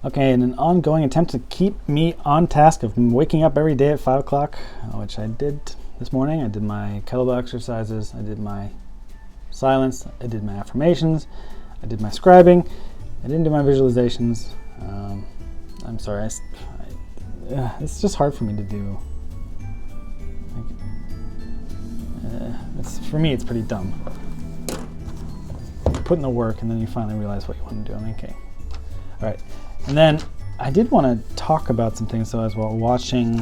Okay, in an ongoing attempt to keep me on task of waking up every day at 5 o'clock, which I did this morning. I did my kettlebell exercises, I did my silence, I did my affirmations, I did my scribing, I didn't do my visualizations. I'm sorry, it's just hard for me to do. For me, it's pretty dumb. You put in the work and then you finally realize what you want to do. Okay. All right. And then I did want to talk about some things though as well. Watching,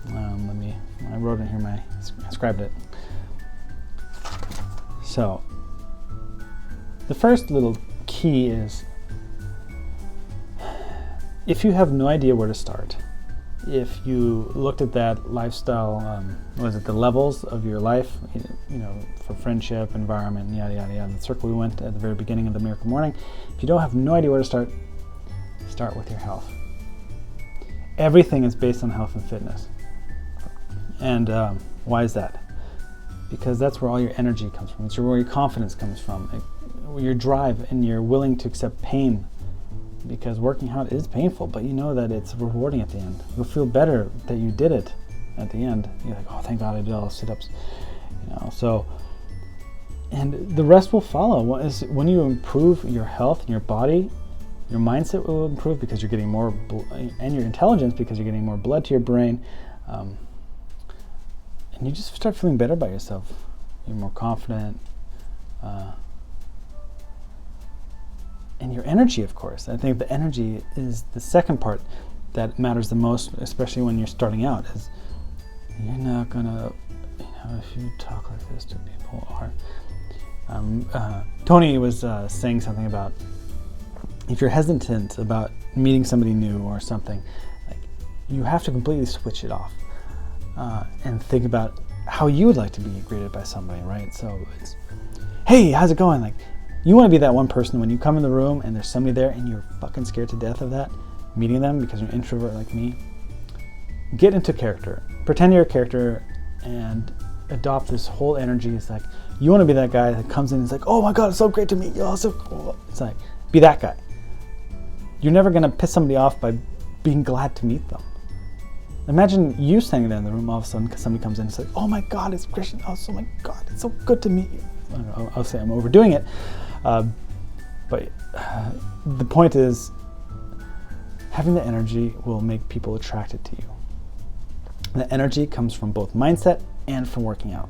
I wrote in here, I scribed it. So the first little key is if you have no idea where to start, if you looked at that lifestyle, the levels of your life, for friendship, environment, yada, yada, yada, the circle we went at the very beginning of the Miracle Morning, if you don't have no idea where to start with your health. Everything is based on health and fitness. And why is that? Because that's where all your energy comes from. It's where your confidence comes from, your drive, and you're willing to accept pain. Because working out is painful, but you know that it's rewarding at the end. You'll feel better that you did it at the end. You're like, oh, thank God I did all the sit-ups. And the rest will follow. When you improve your health and your body, your mindset will improve because you're getting more, and your intelligence because you're getting more blood to your brain, and you just start feeling better about yourself. You're more confident, and your energy, of course. I think the energy is the second part that matters the most, especially when you're starting out. Is you're not gonna, if you talk like this to people, Tony was saying something about, if you're hesitant about meeting somebody new or something, you have to completely switch it off and think about how you would like to be greeted by somebody, right? So it's, hey, how's it going? You want to be that one person when you come in the room and there's somebody there and you're fucking scared to death of that, meeting them because you're an introvert like me. Get into character. Pretend you're a character and adopt this whole energy. It's like, you want to be that guy that comes in and is like, oh my God, it's so great to meet you. So cool. It's like, be that guy. You're never going to piss somebody off by being glad to meet them. Imagine you standing there in the room all of a sudden because somebody comes in and says, oh my God, it's Christian. Oh my God, it's so good to meet you. I'll say I'm overdoing it. But the point is, having the energy will make people attracted to you. The energy comes from both mindset and from working out.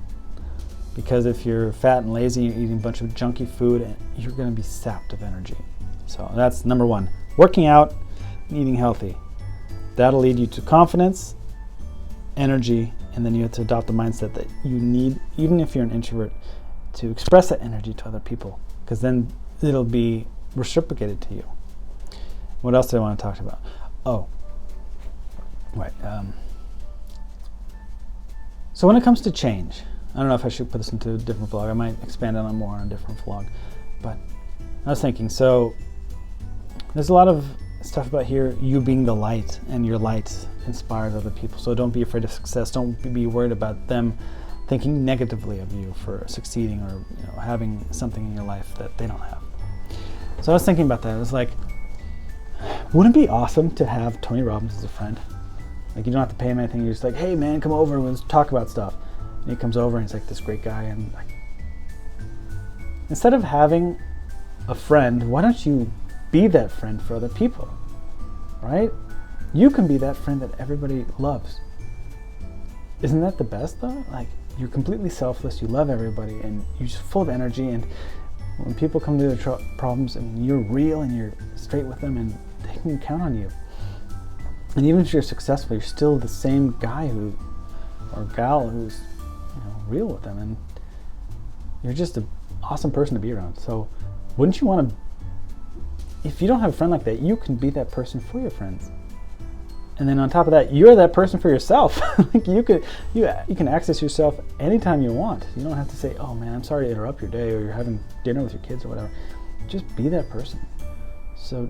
Because if you're fat and lazy, you're eating a bunch of junky food, you're going to be sapped of energy. So that's number one. Working out and eating healthy. That'll lead you to confidence, energy, and then you have to adopt the mindset that you need, even if you're an introvert, to express that energy to other people, because then it'll be reciprocated to you. What else did I want to talk about? Oh, right. So when it comes to change, I don't know if I should put this into a different vlog. I might expand on it more on a different vlog. But I was thinking, so there's a lot of stuff about here, you being the light, and your light inspires other people. So don't be afraid of success. Don't be worried about them thinking negatively of you for succeeding or having something in your life that they don't have. So I was thinking about that. It was like, wouldn't it be awesome to have Tony Robbins as a friend? You don't have to pay him anything. You're just like, hey man, come over and let's talk about stuff. And he comes over and he's like this great guy. And instead of having a friend, why don't you be that friend for other people, right? You can be that friend that everybody loves. Isn't that the best though? You're completely selfless, you love everybody, and you're just full of energy, and when people come to their problems, you're real and you're straight with them and they can count on you. And even if you're successful, you're still the same guy or gal who's real with them, and you're just an awesome person to be around. So wouldn't you want to, if you don't have a friend like that, you can be that person for your friends. And then on top of that, you're that person for yourself. You can access yourself anytime you want. You don't have to say, oh man, I'm sorry to interrupt your day, or you're having dinner with your kids or whatever. Just be that person. So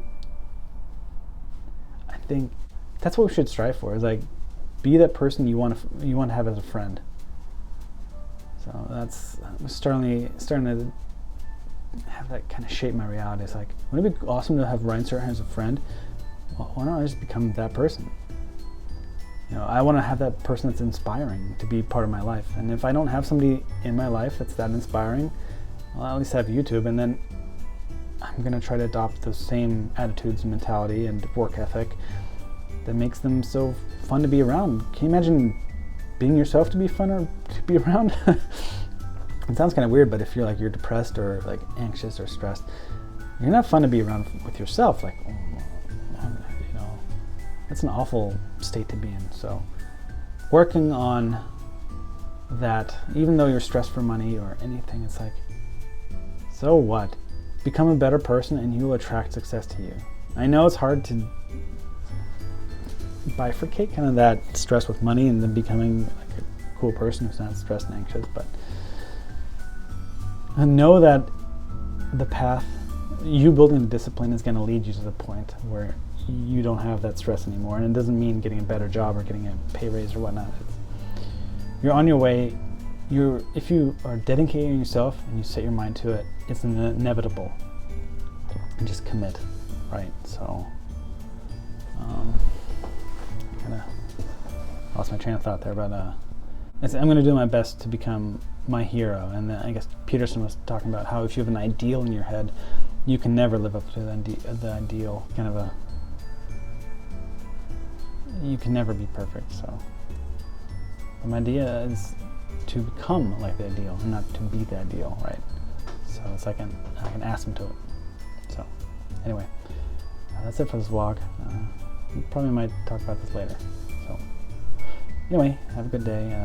I think that's what we should strive for, is be that person you want to have as a friend. So that's starting to have that kind of shape my reality. It's wouldn't it be awesome to have Ryan Serhant as a friend? well, why don't I just become that person? You know, I want to have that person that's inspiring to be part of my life. And if I don't have somebody in my life that's that inspiring, well, at least I have YouTube, and then I'm going to try to adopt those same attitudes and mentality and work ethic that makes them so fun to be around. Can you imagine being yourself to be fun or to be around? It sounds kind of weird, but if you're like, you're depressed or like anxious or stressed, you're not fun to be around with yourself. Like, you know, that's an awful state to be in. So working on that, even though you're stressed for money or anything, it's like, so what? Become a better person and you will attract success to you. I know it's hard to bifurcate kind of that stress with money and then becoming like a cool person who's not stressed and anxious, but know that the path, you building the discipline, is going to lead you to the point where you don't have that stress anymore. And it doesn't mean getting a better job or getting a pay raise or whatnot. You're on your way. If you are dedicating yourself and you set your mind to it, it's inevitable. And just commit, right? So, kind of lost my train of thought there, but I'm going to do my best to become my hero. And then I guess Peterson was talking about how if you have an ideal in your head, you can never live up to the ideal. You can never be perfect. So my idea is to become like the ideal, and not to be the ideal, right? So it's like I can ask him to it. So anyway, that's it for this vlog. We probably might talk about this later. So anyway, have a good day.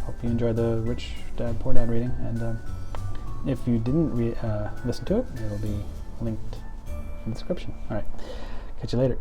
Hope you enjoyed the Rich Dad Poor Dad reading, and if you didn't listen to it, it'll be linked in the description. All right, catch you later.